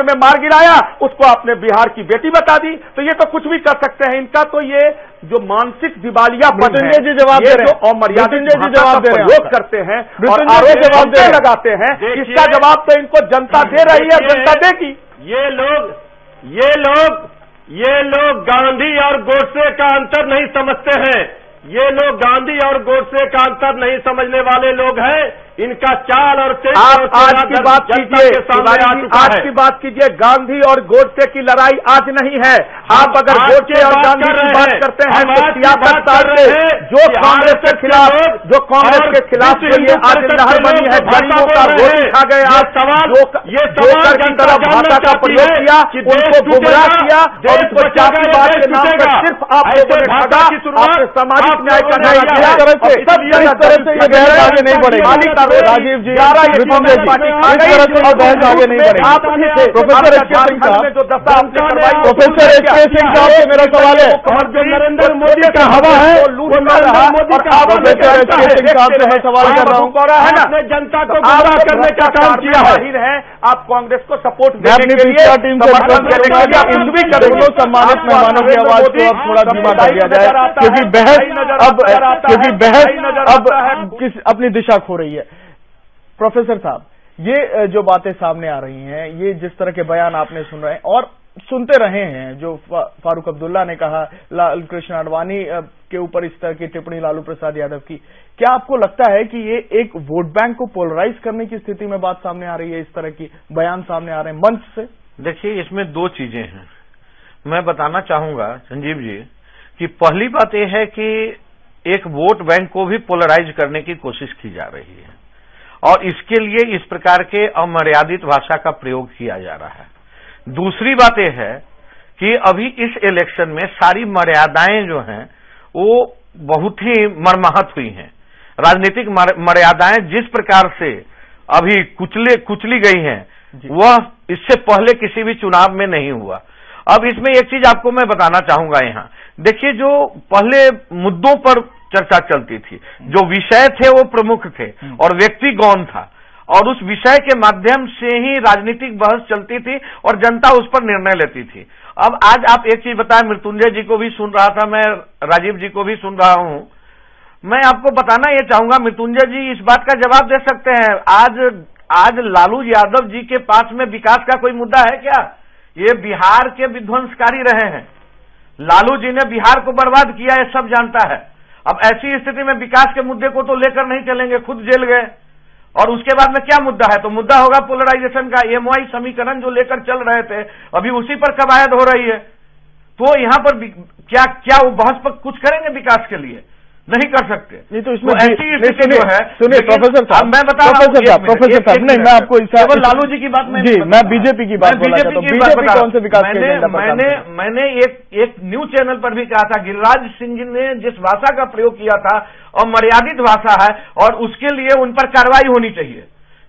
में मार गिराया, उसको आपने बिहार की बेटी बता दी। तो ये तो कुछ भी कर सकते हैं। इनका तो ये जो मानसिक दिवालियापन है, जी जवाब दे रहे हैं, जो अमर्यादित भाषा का प्रयोग करते हैं और आरोप लगाते हैं, इसका जवाब तो इनको जनता दे रही है, जनता देगी। ये लोग गांधी और गोडसे का अंतर नहीं समझते हैं। ये लोग गांधी और गोडसे का अंतर नहीं समझने वाले लोग हैं। इनका चाल और आप आज की बात कीजिए, आज की बात कीजिए। गांधी और गोडसे की लड़ाई आज नहीं है। आप अगर गोडसे और गांधी की बात करते हैं तो 66 साल से जो कांग्रेस के खिलाफ जो ये आज लहर बनी है, गरीबों का वोट उठा गए, जोकर की तरफ भाषा का प्रयोग किया, उनको गुमराह किया और उनको जातिवाद के नाम पर सिर्फ आप लोगों ने ठगा, आपने सामाजिक न्याय का न्याय किया। इस तरह से ये बहस आगे नहीं बढ़ेगी। राजीव जी, इस तरह से बहस आगे नहीं बढ़ेगी। प्रोफेसर एच के सिंह साहब, प्रोफेसर एच के सिंह साहब से मेरा सवाल है, नरेंद्र मोदी का हवा है, प्रोफेसर एच के सिंह साहब से मैं सवाल कर रहा हूँ, आपने जनता को गुमराह करने का काम किया है। आप कांग्रेस को सपोर्ट मैं अपनी पीछे टीम से सम्मानित मेहमानों की आवाज को अब थोड़ा धीमा कर दिया जाए, क्योंकि बहस अब अपनी दिशा खो रही है। प्रोफेसर साहब, ये जो बातें सामने आ रही हैं, ये जिस तरह के बयान आपने सुन रहे हैं और सुनते रहे हैं, जो फारूक अब्दुल्ला ने कहा, लाल कृष्ण आडवाणी के ऊपर इस तरह की टिप्पणी लालू प्रसाद यादव की, क्या आपको लगता है कि ये एक वोट बैंक को पोलराइज करने की स्थिति में बात सामने आ रही है? इस तरह की बयान सामने आ रहे हैं मंच से। देखिए, इसमें दो चीजें हैं। मैं बताना चाहूंगा संजीव जी कि पहली बात यह है कि एक वोट बैंक को भी पोलराइज करने की कोशिश की जा रही है और इसके लिए इस प्रकार के अमर्यादित भाषा का प्रयोग किया जा रहा है। दूसरी बात यह है कि अभी इस इलेक्शन में सारी मर्यादाएं जो हैं वो बहुत ही मर्माहत हुई हैं। राजनीतिक मर्यादाएं जिस प्रकार से अभी कुचली गई हैं, वह इससे पहले किसी भी चुनाव में नहीं हुआ। अब इसमें एक चीज आपको मैं बताना चाहूंगा यहाँ। देखिए, जो पहले मुद्दों पर चर्चा चलती थी, जो विषय थे वो प्रमुख थे और व्यक्ति गौण था और उस विषय के माध्यम से ही राजनीतिक बहस चलती थी और जनता उस पर निर्णय लेती थी। अब आज आप एक चीज बताएं, मृत्युंजय जी को भी सुन रहा था मैं, राजीव जी को भी सुन रहा हूं। मैं आपको बताना ये चाहूंगा, मृत्युंजय जी इस बात का जवाब दे सकते हैं, आज लालू यादव जी के पास में विकास का कोई मुद्दा है क्या? ये बिहार के विध्वंसकारी रहे हैं, लालू जी ने बिहार को बर्बाद किया, ये सब जानता है। अब ऐसी स्थिति में विकास के मुद्दे को तो लेकर नहीं चलेंगे, खुद जेल गए और उसके बाद में क्या मुद्दा है? तो मुद्दा होगा पोलराइजेशन का। एमओआई समीकरण जो लेकर चल रहे थे, अभी उसी पर कवायद हो रही है। तो यहां पर क्या वो बहस पर कुछ करेंगे विकास के लिए? नहीं कर सकते। नहीं तो इसमें ऐसी स्थिति जो है, सुनिए प्रोफेसर साहब, मैं बता रहा हूं, प्रोफेसर साहब, नहीं मैं आपको केवल लालू जी की बात में जी, मैं बीजेपी की बात बोला था। तो बीजेपी कौन से विकास के एजेंडा पर? मैंने एक न्यूज चैनल पर भी कहा था, गिरिराज सिंह जी ने जिस भाषा का प्रयोग किया था और मर्यादित भाषा है और उसके लिए उन पर कार्रवाई होनी चाहिए,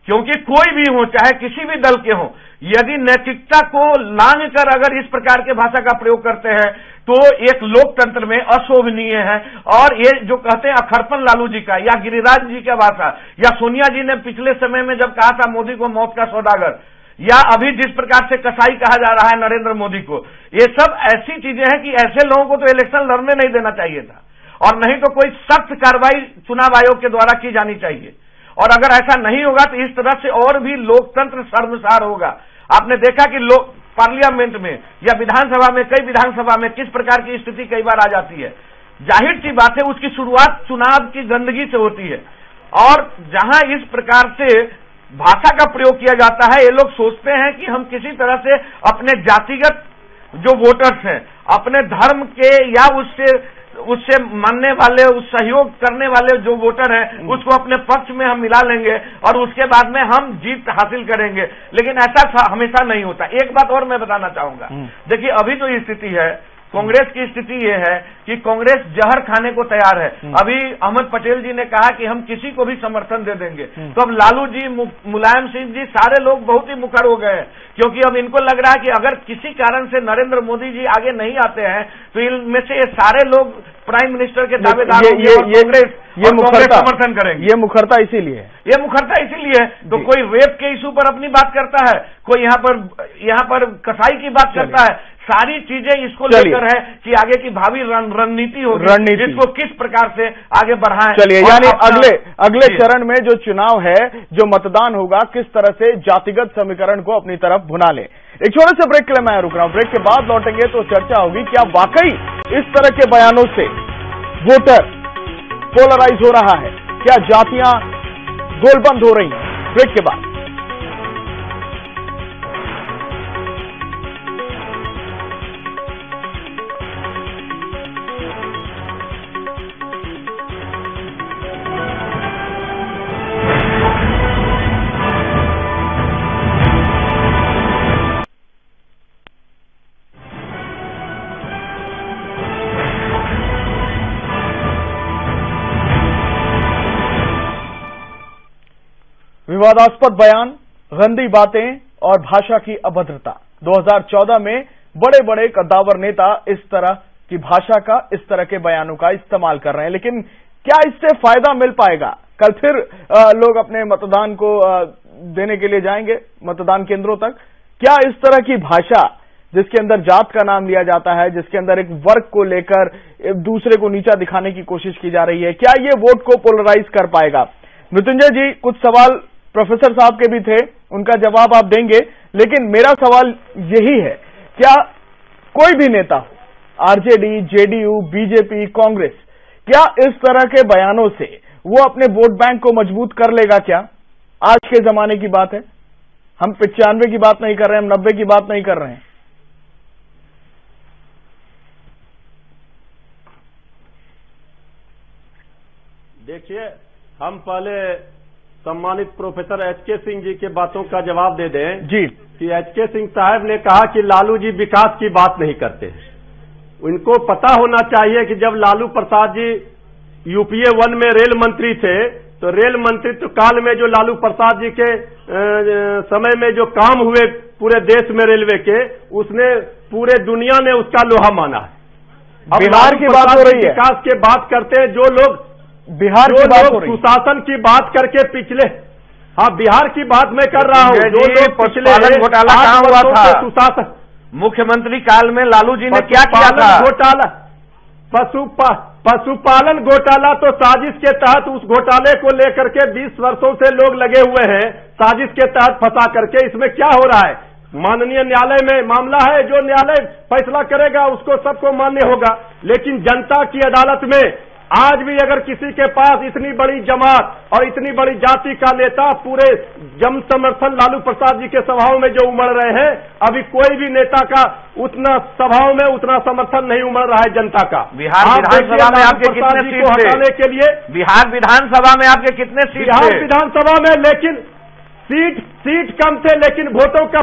क्योंकि कोई भी हो, चाहे किसी भी दल के हो, यदि नैतिकता को लांघ कर अगर इस प्रकार के भाषा का प्रयोग करते हैं तो एक लोकतंत्र में अशोभनीय है। और ये जो कहते हैं अखरपन लालू जी का या गिरिराज जी का भाषा, या सोनिया जी ने पिछले समय में जब कहा था मोदी को मौत का सौदागर, या अभी जिस प्रकार से कसाई कहा जा रहा है नरेंद्र मोदी को, ये सब ऐसी चीजें हैं कि ऐसे लोगों को तो इलेक्शन लड़ने नहीं देना चाहिए था और नहीं तो कोई सख्त कार्रवाई चुनाव आयोग के द्वारा की जानी चाहिए। और अगर ऐसा नहीं होगा तो इस तरह से और भी लोकतंत्र शर्मसार होगा। आपने देखा कि लोग पार्लियामेंट में या विधानसभा में, कई विधानसभा में किस प्रकार की स्थिति कई बार आ जाती है। जाहिर सी बात है उसकी शुरुआत चुनाव की गंदगी से होती है और जहां इस प्रकार से भाषा का प्रयोग किया जाता है, ये लोग सोचते हैं कि हम किसी तरह से अपने जातिगत जो वोटर्स हैं, अपने धर्म के या उससे मानने वाले, उस सहयोग करने वाले जो वोटर हैं, उसको अपने पक्ष में हम मिला लेंगे और उसके बाद में हम जीत हासिल करेंगे। लेकिन ऐसा हमेशा नहीं होता। एक बात और मैं बताना चाहूंगा, देखिए अभी जो स्थिति है कांग्रेस की स्थिति ये है कि कांग्रेस जहर खाने को तैयार है। अभी अहमद पटेल जी ने कहा कि हम किसी को भी समर्थन दे देंगे, तो अब लालू जी, मुलायम सिंह जी, सारे लोग बहुत ही मुखर हो गए हैं, क्योंकि अब इनको लग रहा है कि अगर किसी कारण से नरेंद्र मोदी जी आगे नहीं आते हैं तो इनमें से ये सारे लोग प्राइम मिनिस्टर के दावेदार होंगे और कांग्रेस समर्थन करेंगे। ये मुखरता इसीलिए है, ये मुखरता इसीलिए है। तो कोई रेप के इशू पर अपनी बात करता है, कोई यहाँ पर कसाई की बात करता है, सारी चीजें इसको लेकर है कि आगे की भावी रणनीति होगी, जिसको किस प्रकार से आगे बढ़ाएं। चलिए, यानी अगले चरण में जो चुनाव है, जो मतदान होगा, किस तरह से जातिगत समीकरण को अपनी तरफ भुना ले। एक छोटे से ब्रेक के लिए मैं रुक रहा हूं, ब्रेक के बाद लौटेंगे तो चर्चा होगी क्या वाकई इस तरह के बयानों से वोटर पोलराइज हो रहा है, क्या जातियां गोलबंद हो रही हैं। ब्रेक के बाद विवादास्पद बयान, गंदी बातें और भाषा की अभद्रता। 2014 में बड़े बड़े कद्दावर नेता इस तरह की भाषा का, इस तरह के बयानों का इस्तेमाल कर रहे हैं, लेकिन क्या इससे फायदा मिल पाएगा? कल फिर लोग अपने मतदान को देने के लिए जाएंगे मतदान केंद्रों तक। क्या इस तरह की भाषा, जिसके अंदर जात का नाम लिया जाता है, जिसके अंदर एक वर्ग को लेकर दूसरे को नीचा दिखाने की कोशिश की जा रही है, क्या ये वोट को पोलराइज कर पाएगा? मृत्युंजय जी, कुछ सवाल प्रोफेसर साहब के भी थे, उनका जवाब आप देंगे, लेकिन मेरा सवाल यही है, क्या कोई भी नेता हो, आरजेडी, जेडीयू, बीजेपी, कांग्रेस, क्या इस तरह के बयानों से वो अपने वोट बैंक को मजबूत कर लेगा? क्या आज के जमाने की बात है, हम 95 की बात नहीं कर रहे हैं, हम 90 की बात नहीं कर रहे हैं। देखिए, हम पहले सम्मानित प्रोफेसर एचके सिंह जी के बातों का जवाब दे दें जी, कि एचके सिंह साहब ने कहा कि लालू जी विकास की बात नहीं करते। उनको पता होना चाहिए कि जब लालू प्रसाद जी यूपीए 1 में रेल मंत्री थे, तो रेल मंत्रित्व काल में जो लालू प्रसाद जी के समय में जो काम हुए पूरे देश में रेलवे के, उसने पूरे दुनिया ने उसका लोहा माना है। बिहार की बात हो रही है, विकास की बात करते हैं जो लोग, बिहार की बात हो रही है, सुशासन की बात करके पिछले, हाँ बिहार की बात मैं कर रहा हूँ, जो लोग पिछले घोटाला कहाँ हुआ था, सुशासन मुख्यमंत्री काल में लालू जी ने क्या किया था? घोटाला, पशुपालन घोटाला तो साजिश के तहत, उस घोटाले को लेकर के 20 वर्षों से लोग लगे हुए हैं, साजिश के तहत फंसा करके। इसमें क्या हो रहा है? माननीय न्यायालय में मामला है, जो न्यायालय फैसला करेगा उसको सबको मान्य होगा, लेकिन जनता की अदालत में आज भी अगर किसी के पास इतनी बड़ी जमात और इतनी बड़ी जाति का नेता, पूरे जन समर्थन लालू प्रसाद जी के सभाओं में जो उमड़ रहे हैं, अभी कोई भी नेता का उतना सभाओं में उतना समर्थन नहीं उमड़ रहा है जनता का। बिहार विधानसभा में आपके कितने सीट थे? हटाने के लिए बिहार विधानसभा में आपके कितने सीट थे? बिहार विधानसभा में लेकिन सीट कम थे, लेकिन वोटों का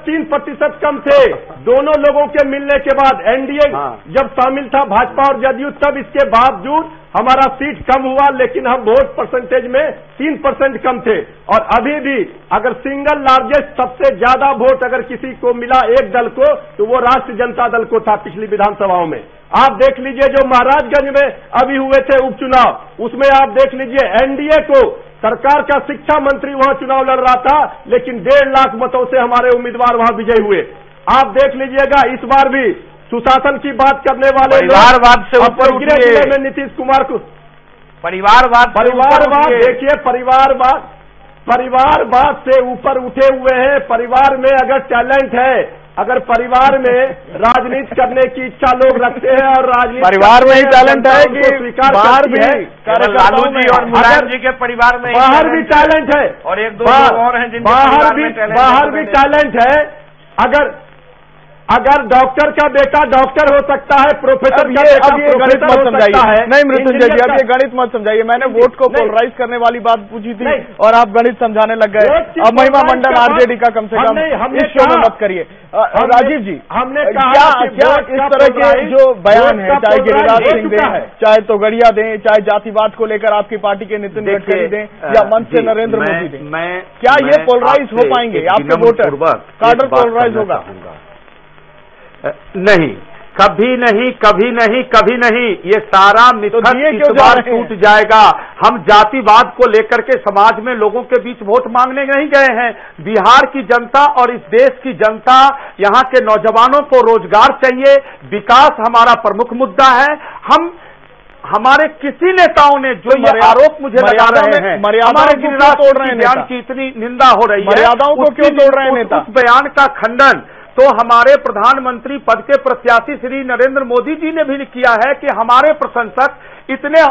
3% कम थे। दोनों लोगों के मिलने के बाद एनडीए जब शामिल था भाजपा और जदयू, तब इसके बावजूद हमारा सीट कम हुआ, लेकिन हम वोट परसेंटेज में 3% कम थे। और अभी भी अगर सिंगल लार्जेस्ट सबसे ज्यादा वोट अगर किसी को मिला एक दल को, तो वो राष्ट्रीय जनता दल को था पिछली विधानसभाओं में। आप देख लीजिए जो महाराजगंज में अभी हुए थे उपचुनाव, उसमें आप देख लीजिए एनडीए को सरकार का शिक्षा मंत्री वहां चुनाव लड़ रहा था, लेकिन 1.5 लाख मतों से हमारे उम्मीदवार वहां विजयी हुए। आप देख लीजिएगा इस बार भी सुशासन की बात करने वाले परिवारवाद से ऊपर जिले में नीतीश कुमार को परिवारवाद देखिए, परिवारवाद से ऊपर उठे हुए हैं। परिवार में अगर टैलेंट है, अगर परिवार में राजनीति करने की इच्छा लोग रखते हैं और राजनीति परिवार में ही टैलेंट है कि बाहर भी है, लालू जी और मुलायम जी के परिवार में बाहर भी टैलेंट है, और एक दो लोग और हैं जिनके बाहर भी टैलेंट है। अगर डॉक्टर का बेटा डॉक्टर हो सकता है, प्रोफेसर का बेटा प्रोफेसर हो सकता है। नहीं मृत्युंजय जी, अब ये गणित मत समझाइए। मैंने वोट को पोलराइज करने वाली बात पूछी थी और आप गणित समझाने लग गए। अब महिमा मंडन आरजेडी का कम से कम इस शो में मत करिए। राजीव जी, हमने क्या इस तरह के जो बयान है, चाहे गिरिराज सिंह दें, चाहे तोगड़िया दें, चाहे जातिवाद को लेकर आपकी पार्टी के नितिन गडकरी दें या मंच से नरेंद्र मोदी दें, क्या ये पोलराइज हो पाएंगे? आपके वोटर काडर पोलराइज होगा? नहीं, कभी नहीं, कभी नहीं, कभी नहीं। ये सारा मिथक इस बार टूट जाएगा। हम जातिवाद को लेकर के समाज में लोगों के बीच वोट मांगने नहीं गए हैं। बिहार की जनता और इस देश की जनता, यहाँ के नौजवानों को रोजगार चाहिए, विकास हमारा प्रमुख मुद्दा है। हमारे किसी नेताओं ने जो ये आरोप मुझे लगा रहे हैं, हमारे गिरिराज बयान की इतनी निंदा हो रही है, मर्यादाओं को क्यों तोड़ रहे हैं नेता? उस बयान का खंडन तो हमारे प्रधानमंत्री पद के प्रत्याशी श्री नरेंद्र मोदी जी ने भी किया है कि हमारे प्रशंसक इतने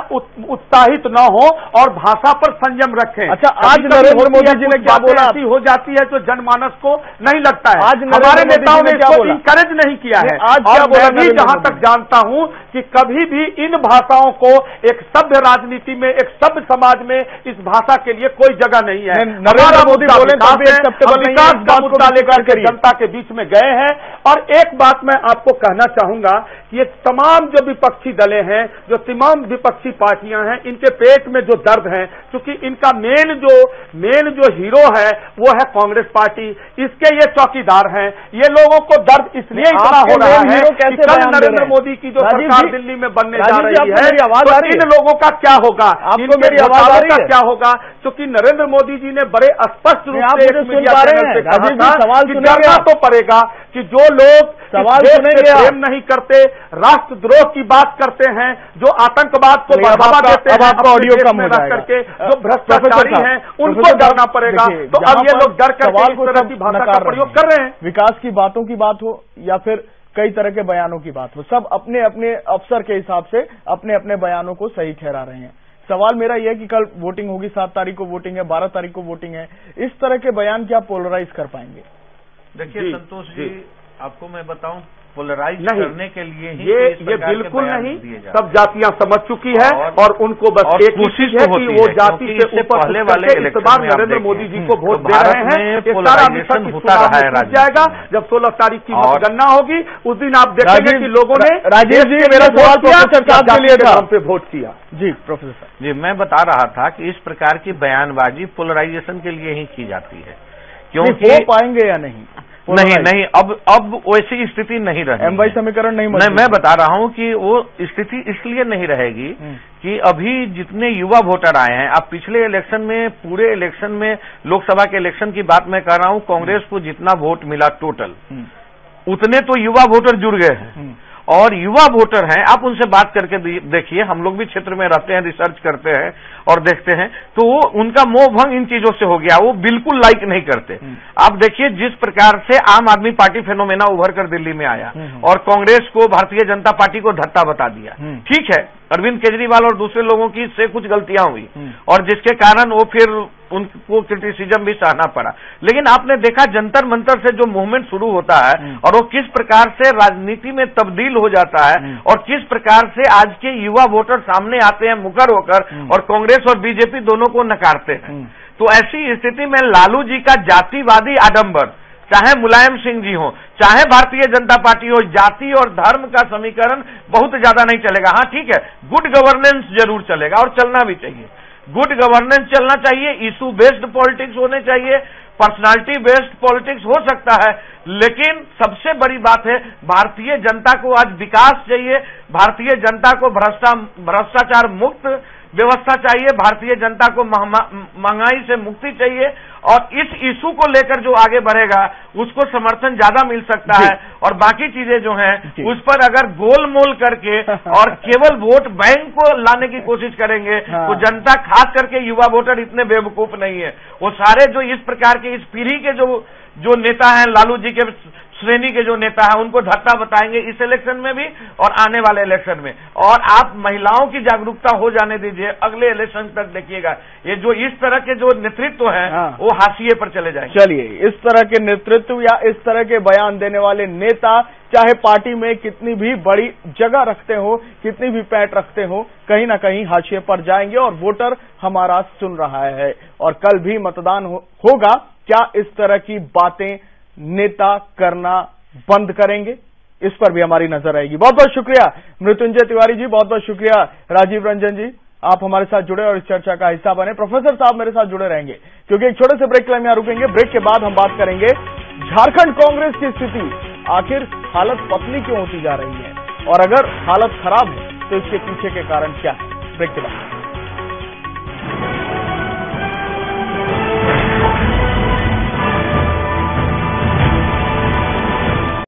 उत्साहित न हो और भाषा पर संयम रखें। अच्छा, आज नरेंद्र मोदी जी ने क्या बोला? ऐसी हो जाती है जो जनमानस को नहीं लगता है। आज हमारे नेताओं ने इसको इंकरेज नहीं किया है। आज और मैं भी जहां तक जानता हूं कि कभी भी इन भाषाओं को एक सभ्य राजनीति में, एक सभ्य समाज में इस भाषा के लिए कोई जगह नहीं है। नरेंद्र मोदी बोले विकास का मुद्दा लेकर के जनता के बीच में गए हैं। और एक बात मैं आपको कहना चाहूंगा कि ये तमाम जो विपक्षी दलें हैं, जो तमाम विपक्षी पार्टियां हैं, इनके पेट में जो दर्द है, क्योंकि इनका मेन जो हीरो है वो है कांग्रेस पार्टी, इसके ये चौकीदार हैं। ये लोगों को दर्द इसलिए इतना हो रहा है कि कल नरेंद्र मोदी की जो सरकार दिल्ली में बनने जा रही है, तो इन लोगों का क्या होगा, आपको मेरी आवाज आ रही है? क्या होगा? क्योंकि नरेंद्र मोदी जी ने बड़े स्पष्ट रूप से मीडिया चैनल पे कहा था कि डरना तो पड़ेगा कि जो लोग प्रेम नहीं करते, राष्ट्रद्रोह की बात करते हैं, जो आतंकवाद को बढ़ावा देते हैं, ऑडियो कम हो जाएगा, करके जो भ्रष्टाचारी हैं, उनको डरना पड़ेगा। तो अब ये लोग डर करके इस तरह की भाषा का प्रयोग कर रहे हैं। विकास की बातों की बात हो या फिर कई तरह के बयानों की बात हो, सब अपने अपने अवसर के हिसाब से अपने अपने बयानों को सही ठहरा रहे हैं। सवाल मेरा यह है कि कल वोटिंग होगी, 7 तारीख को वोटिंग है, 12 तारीख को वोटिंग है, इस तरह के बयान क्या पोलराइज कर पाएंगे? देखिए संतोष जी, आपको मैं बताऊं, पोलराइज करने के लिए ही ये बिल्कुल नहीं, सब जातियां समझ चुकी है और उनको बस एक कोशिश है कि वो जाति से ऊपर पहले वाले इस बार नरेंद्र मोदी जी को वोट दे रहे हैं। पोलराइजेशन होता रहा है जाएगा। जब 16 तारीख की मतगणना होगी उस दिन आप देखेंगे कि लोगों ने, राजेश जी मेरा सवाल प्रोफेसर साहब के लिए था, हम पे वोट किया। जी प्रोफेसर जी, मैं बता रहा था कि इस प्रकार की बयानबाजी पोलराइजेशन के लिए ही की जाती है, क्योंकि हो पाएंगे या नहीं? नहीं, अब वैसी स्थिति नहीं रहेगी। M-Y समीकरण नहीं, मैं बता रहा हूं कि वो स्थिति इसलिए नहीं रहेगी कि अभी जितने युवा वोटर आए हैं, अब पिछले इलेक्शन में, पूरे इलेक्शन में, लोकसभा के इलेक्शन की बात मैं कर रहा हूं, कांग्रेस को जितना वोट मिला टोटल, उतने तो युवा वोटर जुड़ गए हैं। और युवा वोटर हैं, आप उनसे बात करके देखिए, हम लोग भी क्षेत्र में रहते हैं, रिसर्च करते हैं और देखते हैं, तो वो उनका मोह भंग इन चीजों से हो गया, वो बिल्कुल लाइक नहीं करते। आप देखिए जिस प्रकार से आम आदमी पार्टी फेनोमेना उभर कर दिल्ली में आया और कांग्रेस को, भारतीय जनता पार्टी को धत्ता बता दिया। ठीक है, अरविंद केजरीवाल और दूसरे लोगों की से कुछ गलतियां हुई और जिसके कारण वो फिर उनको क्रिटिसिज्म भी सहना पड़ा। लेकिन आपने देखा जंतर मंतर से जो मूवमेंट शुरू होता है और वो किस प्रकार से राजनीति में तब्दील हो जाता है और किस प्रकार से आज के युवा वोटर सामने आते हैं मुखर होकर और कांग्रेस और बीजेपी दोनों को नकारते हैं। तो ऐसी स्थिति में लालू जी का जातिवादी आडंबर, चाहे मुलायम सिंह जी हो, चाहे भारतीय जनता पार्टी हो, जाति और धर्म का समीकरण बहुत ज्यादा नहीं चलेगा। हाँ ठीक है, गुड गवर्नेंस जरूर चलेगा और चलना भी चाहिए। गुड गवर्नेंस चलना चाहिए, इशू बेस्ड पॉलिटिक्स होने चाहिए, पर्सनालिटी बेस्ड पॉलिटिक्स हो सकता है, लेकिन सबसे बड़ी बात है भारतीय जनता को आज विकास चाहिए, भारतीय जनता को भ्रष्टाचार मुक्त व्यवस्था चाहिए, भारतीय जनता को महंगाई से मुक्ति चाहिए और इस इशू को लेकर जो आगे बढ़ेगा उसको समर्थन ज्यादा मिल सकता है। और बाकी चीजें जो हैं उस पर अगर गोलमोल करके और केवल वोट बैंक को लाने की कोशिश करेंगे तो जनता, खास करके युवा वोटर, इतने बेवकूफ नहीं है। वो सारे जो इस प्रकार के, इस पीढ़ी के जो नेता हैं, लालू जी के श्रेणी के जो नेता हैं उनको धत्ता बताएंगे इस इलेक्शन में भी और आने वाले इलेक्शन में। और आप महिलाओं की जागरूकता हो जाने दीजिए, अगले इलेक्शन तक देखिएगा ये जो इस तरह के जो नेतृत्व हैं वो हाशिए पर चले जाएंगे। चलिए, इस तरह के नेतृत्व या इस तरह के बयान देने वाले नेता चाहे पार्टी में कितनी भी बड़ी जगह रखते हो, कितनी भी पैठ रखते हो, कहीं ना कहीं हाशिए पर जाएंगे और वोटर हमारा सुन रहा है। और कल भी मतदान होगा, क्या इस तरह की बातें नेता करना बंद करेंगे, इस पर भी हमारी नजर रहेगी। बहुत बहुत शुक्रिया मृत्युंजय तिवारी जी, बहुत बहुत शुक्रिया राजीव रंजन जी, आप हमारे साथ जुड़े और इस चर्चा का हिस्सा बने। प्रोफेसर साहब मेरे साथ जुड़े रहेंगे क्योंकि एक छोटे से ब्रेक के लिए हम यहां रुकेंगे। ब्रेक के बाद हम बात करेंगे झारखंड कांग्रेस की स्थिति, आखिर हालत पतली क्यों होती जा रही है और अगर हालत खराब है तो इसके पीछे के कारण क्या है। ब्रेक के बाद